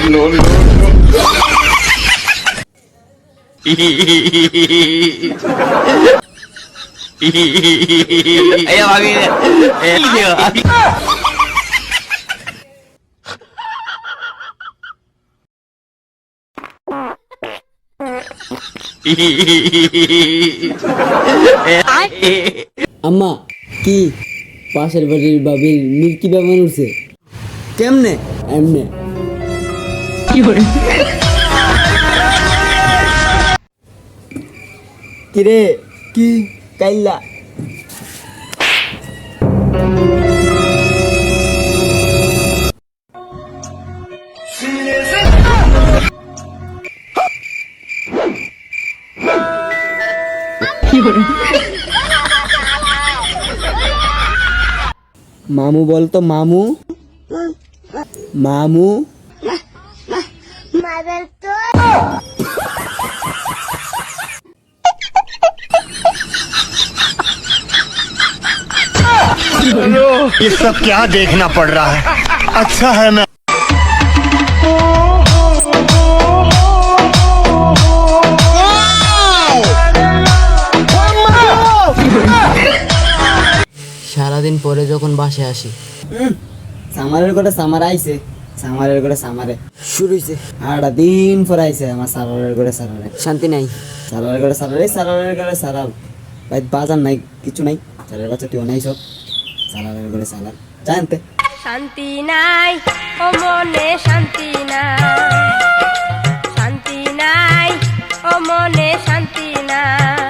No. Ayo lagi. আম্মা কি পাশের বাড়ির বাবির মিল্কি ব্যবহার হচ্ছে কেমনে এমনে কিরে কি কাইলা মামু বলতো মামু মামু ये सब क्या देखना पड़ रहा है अच्छा है मैं সারাদিন পরে যখন বাসে আসি সামারের করে সামার আইছে সামারের করে সামারে শুরু হইছে আড়া দিন পরে আইছে আমার সারারের করে সারারে শান্তি নাই সারারের করে সারার ভাই বাজার নাই কিছু নাই সারার বাচ্চা তুই নাই সব সারারের করে সারার জানতে শান্তি নাই ও মনে শান্তি নাই শান্তি নাই ও মনে শান্তি নাই